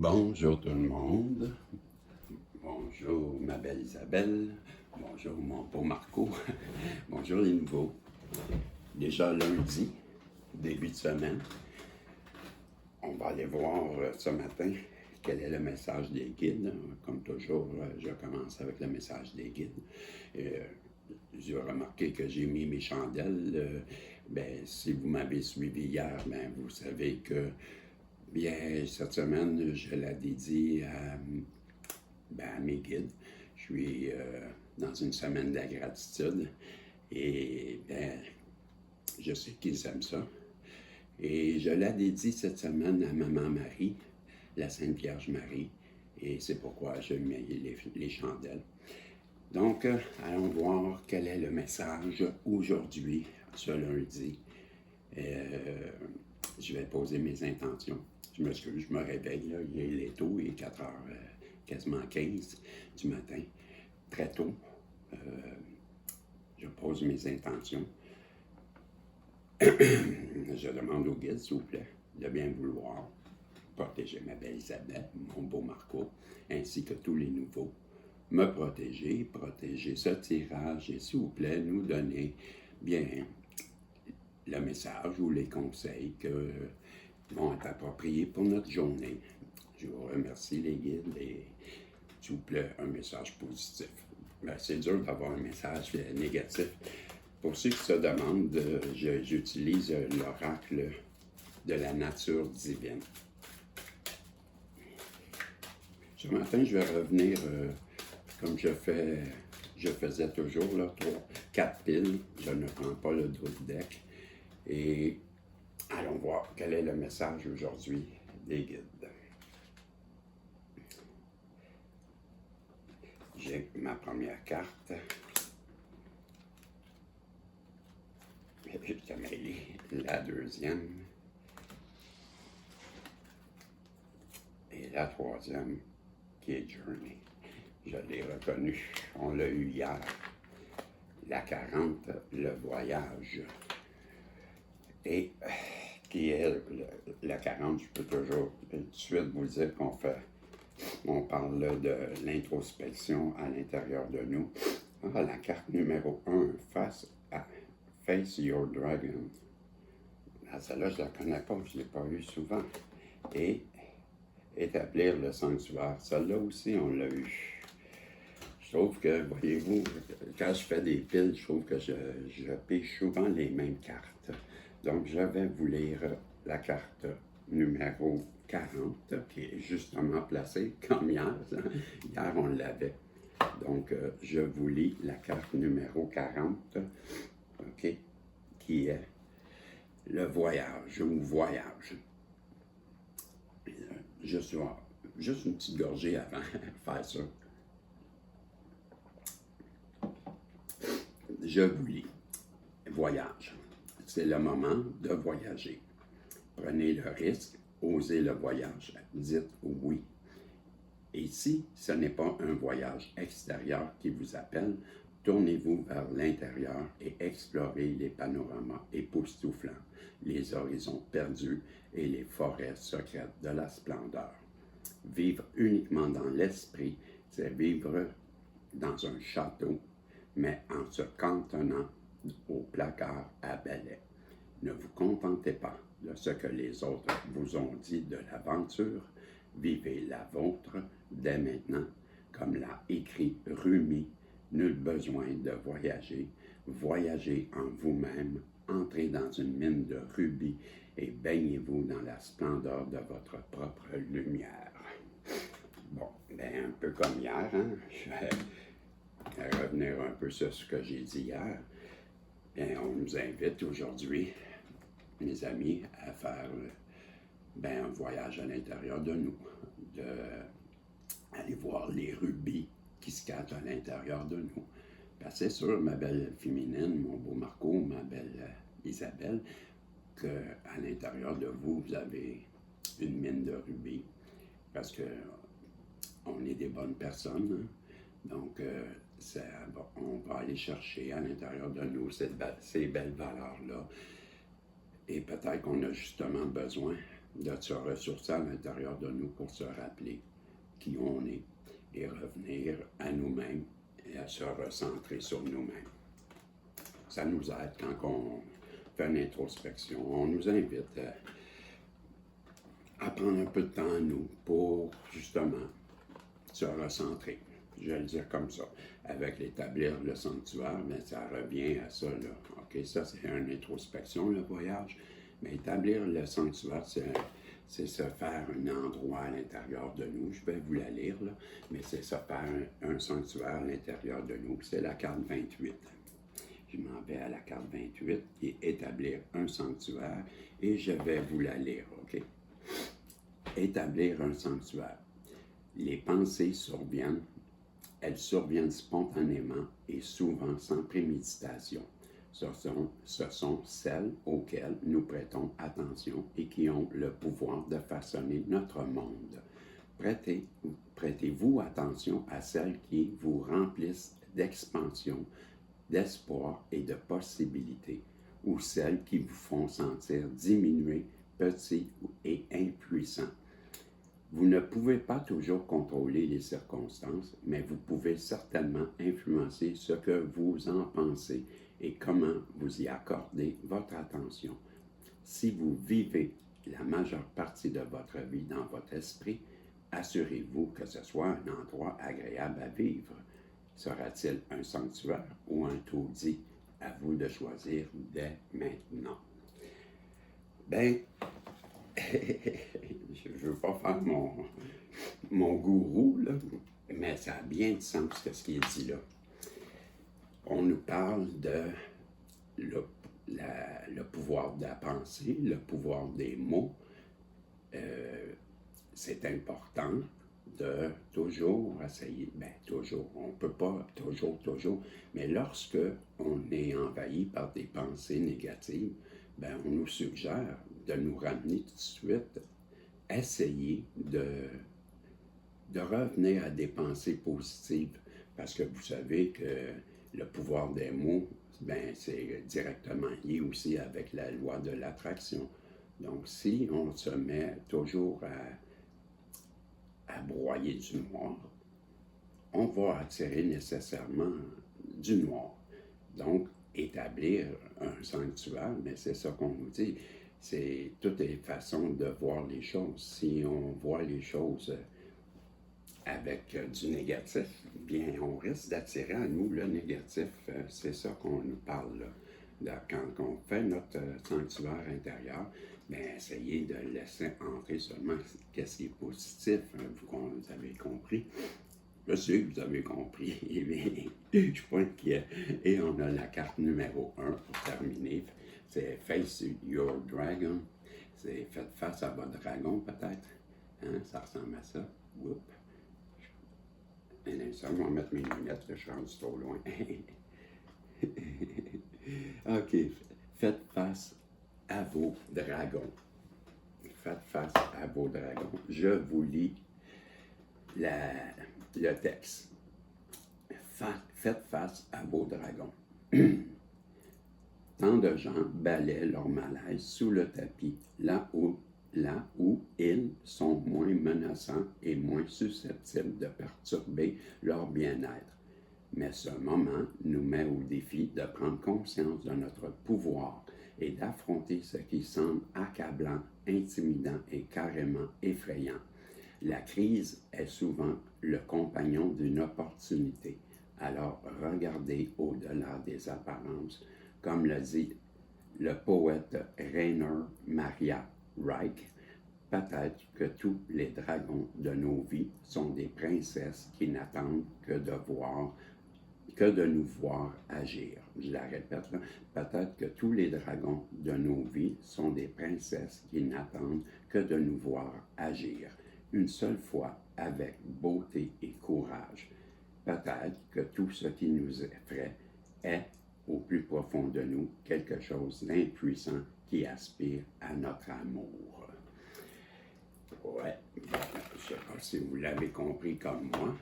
Bonjour tout le monde. Bonjour ma belle Isabelle. Bonjour mon beau Marco. Bonjour les nouveaux. Déjà lundi, début de semaine. On va aller voir ce matin quel est le message des guides. Comme toujours, je commence avec le message des guides. J'ai remarqué que j'ai mis mes chandelles. Si vous m'avez suivi hier, vous savez que cette semaine, je la dédie à mes guides. Je suis dans une semaine de la gratitude et je sais qu'ils aiment ça. Et je la dédie cette semaine à Maman Marie, la Sainte Vierge Marie, et c'est pourquoi je mets les chandelles. Donc, allons voir quel est le message aujourd'hui, ce lundi. Je vais poser mes intentions. Je me réveille, là, il est tôt, il est 4 heures, quasiment 15 du matin, très tôt. Je pose mes intentions. Je demande au guide, s'il vous plaît, de bien vouloir protéger ma belle Isabelle, mon beau Marco, ainsi que tous les nouveaux. Me protéger ce tirage et s'il vous plaît, nous donner bien le message ou les conseils qui vont être appropriés pour notre journée. Je vous remercie les guides et s'il vous plaît, un message positif. C'est dur d'avoir un message négatif. Pour ceux qui se demandent, j'utilise l'oracle de la nature divine. Ce matin, je vais revenir comme je faisais toujours, là, 4 piles. Je ne prends pas le dos de deck. Et allons voir quel est le message aujourd'hui des guides. J'ai ma première carte. J'ai mêlé la deuxième. Et la troisième, qui est Journey. Je l'ai reconnu. On l'a eu hier. La 40, le voyage. Et qui est la 40, je peux toujours tout de suite vous dire on parle de l'introspection à l'intérieur de nous. La carte numéro 1, Face Your Dragon. Celle-là, je ne la connais pas, je ne l'ai pas eu souvent. Et établir le sanctuaire. Celle-là aussi, on l'a eu. Je trouve que, voyez-vous, quand je fais des piles, je trouve que je pige souvent les mêmes cartes. Donc, je vais vous lire la carte numéro 40, qui est justement placée comme hier. Hier, on l'avait. Donc, je vous lis la carte numéro 40, OK, qui est le voyage ou voyage. Juste une petite gorgée avant de faire ça. Je vous lis. Voyage. C'est le moment de voyager. Prenez le risque, osez le voyage. Dites oui. Et si ce n'est pas un voyage extérieur qui vous appelle, tournez-vous vers l'intérieur et explorez les panoramas époustouflants, les horizons perdus et les forêts secrètes de la splendeur. Vivre uniquement dans l'esprit, c'est vivre dans un château, mais en se cantonnant au placard à balai. Ne vous contentez pas de ce que les autres vous ont dit de l'aventure, vivez la vôtre dès maintenant, comme l'a écrit Rumi. Nul besoin de voyager, voyagez en vous-même, entrez dans une mine de rubis et baignez-vous dans la splendeur de votre propre lumière. Bon, un peu comme hier, hein? Je vais revenir un peu sur ce que j'ai dit hier. On nous invite aujourd'hui, mes amis, à faire un voyage à l'intérieur de nous, d'aller voir les rubis qui se cachent à l'intérieur de nous. C'est sûr, ma belle féminine, mon beau Marco, ma belle Isabelle, qu'à l'intérieur de vous, vous avez une mine de rubis, parce que on est des bonnes personnes, hein? Donc on va aller chercher à l'intérieur de nous ces belles valeurs-là. Et peut-être qu'on a justement besoin de se ressourcer à l'intérieur de nous pour se rappeler qui on est et revenir à nous-mêmes et à se recentrer sur nous-mêmes. Ça nous aide quand on fait une introspection. On nous invite à prendre un peu de temps à nous pour justement se recentrer. Je vais le dire comme ça. Avec l'établir le sanctuaire, bien, ça revient à ça. Là. OK, ça, c'est une introspection, le voyage. Mais établir le sanctuaire, c'est se faire un endroit à l'intérieur de nous. Je vais vous la lire, là, mais c'est se faire un sanctuaire à l'intérieur de nous. C'est la carte 28. Je m'en vais à la carte 28 qui est établir un sanctuaire et je vais vous la lire, OK? Établir un sanctuaire. Les pensées surviennent, elles surviennent spontanément et souvent sans préméditation. Ce sont celles auxquelles nous prêtons attention et qui ont le pouvoir de façonner notre monde. Prêtez-vous attention à celles qui vous remplissent d'expansion, d'espoir et de possibilités, ou celles qui vous font sentir diminué, petit et impuissant. Vous ne pouvez pas toujours contrôler les circonstances, mais vous pouvez certainement influencer ce que vous en pensez et comment vous y accordez votre attention. Si vous vivez la majeure partie de votre vie dans votre esprit, assurez-vous que ce soit un endroit agréable à vivre. Sera-t-il un sanctuaire ou un taudis? À vous de choisir dès maintenant. Ben, je ne veux pas faire mon gourou, là, mais ça a bien de sens ce qui est dit là. On nous parle de le pouvoir de la pensée, le pouvoir des mots. C'est important de toujours essayer, toujours, on ne peut pas toujours, mais lorsque on est envahi par des pensées négatives, on nous suggère de nous ramener tout de suite, essayer de revenir à des pensées positives, parce que vous savez que le pouvoir des mots, c'est directement lié aussi avec la loi de l'attraction. Donc, si on se met toujours à broyer du noir, on va attirer nécessairement du noir. Donc, établir un sanctuaire, mais c'est ça qu'on nous dit, c'est toutes les façons de voir les choses. Si on voit les choses avec du négatif, bien, on risque d'attirer à nous le négatif. C'est ça qu'on nous parle là. Quand on fait notre sanctuaire intérieur, essayez de laisser entrer seulement ce qui est positif. Vous avez compris. Je sais que vous avez compris. Je suis pas inquiet. Et on a la carte numéro 1 pour terminer. C'est Face Your Dragon. C'est faites face à votre dragon, peut-être. Hein? Ça ressemble à ça. Oups. Un instant, je vais mettre mes lunettes, je suis rendu trop loin. OK. Faites face à vos dragons. Faites face à vos dragons. Je vous lis le texte. Faites face à vos dragons. Tant de gens balaient leur malaise sous le tapis, là où ils sont moins menaçants et moins susceptibles de perturber leur bien-être. Mais ce moment nous met au défi de prendre conscience de notre pouvoir et d'affronter ce qui semble accablant, intimidant et carrément effrayant. La crise est souvent le compagnon d'une opportunité. Alors regardez au-delà des apparences, comme le dit le poète Rainer Maria Reich. Peut-être que tous les dragons de nos vies sont des princesses qui n'attendent que de nous voir agir. Je la répète là. Peut-être que tous les dragons de nos vies sont des princesses qui n'attendent que de nous voir agir. Une seule fois, avec beauté et courage. Peut-être que tout ce qui nous effraie est, au plus profond de nous, quelque chose d'impuissant qui aspire à notre amour. Ouais, je ne sais pas si vous l'avez compris comme moi,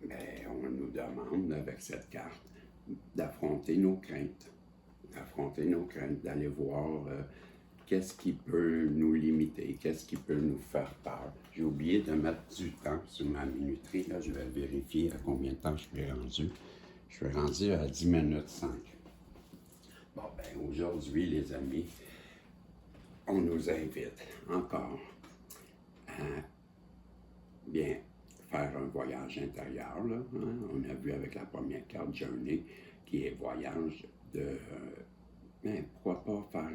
mais on nous demande avec cette carte d'affronter nos craintes, d'aller voir qu'est-ce qui peut nous limiter, qu'est-ce qui peut nous faire peur. J'ai oublié de mettre du temps sur ma minuterie. Là, je vais vérifier à combien de temps je suis rendu. Je suis rendu à 10 minutes 5. Bon, ben aujourd'hui, les amis, on nous invite encore à bien faire un voyage intérieur. Là, hein? On a vu avec la première carte Journey qui est voyage de... mais pourquoi pas faire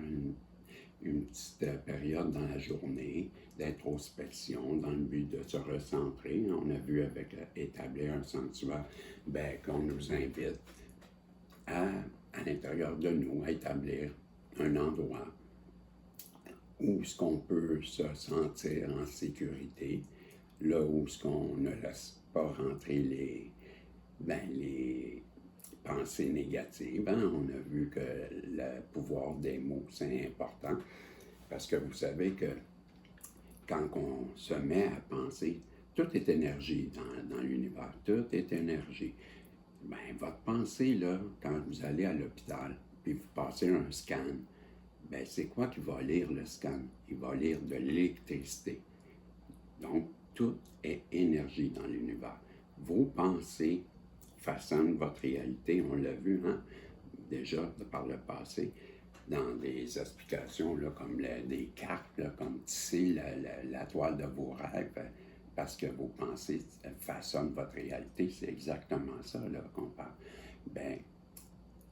une petite période dans la journée d'introspection dans le but de se recentrer. On a vu avec établir un sanctuaire, ben, qu'on nous invite à l'intérieur de nous à établir un endroit où ce qu'on peut se sentir en sécurité, là où ce qu'on ne laisse pas rentrer les pensées négatives. Hein? On a vu que le pouvoir des mots, c'est important, parce que vous savez que quand on se met à penser, tout est énergie dans l'univers, tout est énergie. Ben, votre pensée, là, quand vous allez à l'hôpital, puis vous passez un scan, ben, c'est quoi qui va lire le scan? Il va lire de l'électricité. Donc, tout est énergie dans l'univers. Vos pensées façonnent votre réalité, on l'a vu, hein, déjà par le passé, dans des explications là, comme des cartes, là, comme tisser la toile de vos rêves, parce que vos pensées façonnent votre réalité. C'est exactement ça là, qu'on parle. Ben,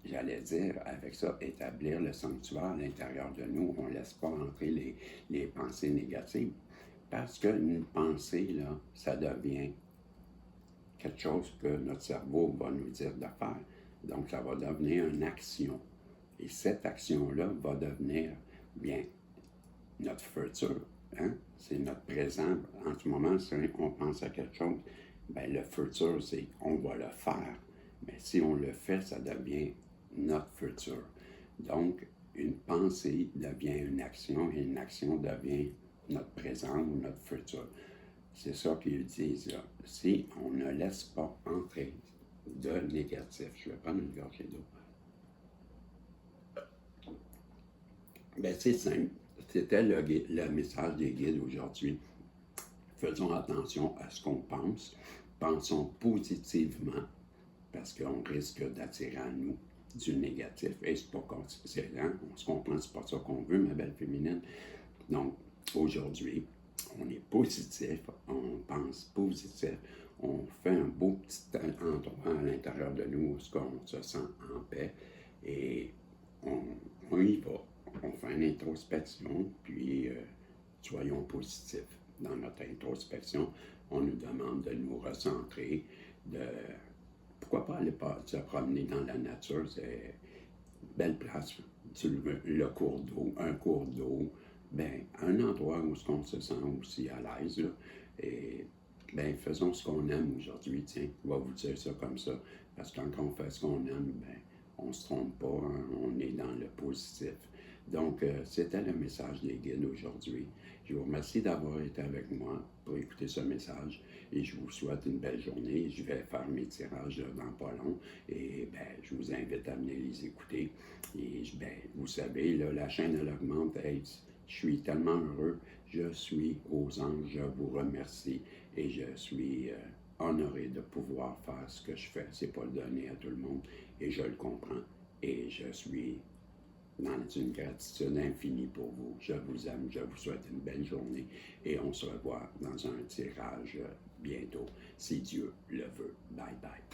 j'allais dire, avec ça, établir le sanctuaire à l'intérieur de nous. On ne laisse pas entrer les pensées négatives. Parce qu'une pensée, là, ça devient quelque chose que notre cerveau va nous dire de faire. Donc, ça va devenir une action. Et cette action-là va devenir, bien, notre futur. Hein? C'est notre présent. En ce moment, si on pense à quelque chose, bien, le futur, c'est qu'on va le faire. Mais si on le fait, ça devient notre futur. Donc, une pensée devient une action et une action devient notre présent ou notre futur. C'est ça qu'ils disent là. Si on ne laisse pas entrer de négatif, je vais prendre une gorgée d'eau. Ben, c'est simple. C'était le message des guides aujourd'hui. Faisons attention à ce qu'on pense. Pensons positivement, parce qu'on risque d'attirer à nous du négatif. Et c'est pas hein? On se comprend, c'est pas ça qu'on veut, ma belle féminine. Donc, aujourd'hui, on est positif, on pense positif, on fait un beau petit endroit à l'intérieur de nous où on se sent en paix et on y va. On fait une introspection, puis soyons positifs. Dans notre introspection, on nous demande de nous recentrer, pourquoi pas aller se promener dans la nature, c'est une belle place, sur le cours d'eau, un cours d'eau, ben, un endroit où on se sent aussi à l'aise, là, et ben, faisons ce qu'on aime aujourd'hui, tiens, on va vous dire ça comme ça, parce que quand on fait ce qu'on aime, ben, on ne se trompe pas, hein, on est dans le positif. Donc, c'était le message des guides aujourd'hui. Je vous remercie d'avoir été avec moi pour écouter ce message et je vous souhaite une belle journée. Je vais faire mes tirages dans pas long et ben, je vous invite à venir les écouter. Et ben, vous savez, là, la chaîne elle augmente. Hey, je suis tellement heureux. Je suis aux anges. Je vous remercie et je suis honoré de pouvoir faire ce que je fais. C'est pas le donner à tout le monde et je le comprends. Et je suis dans une gratitude infinie pour vous. Je vous aime, je vous souhaite une belle journée et on se revoit dans un tirage bientôt, si Dieu le veut. Bye bye.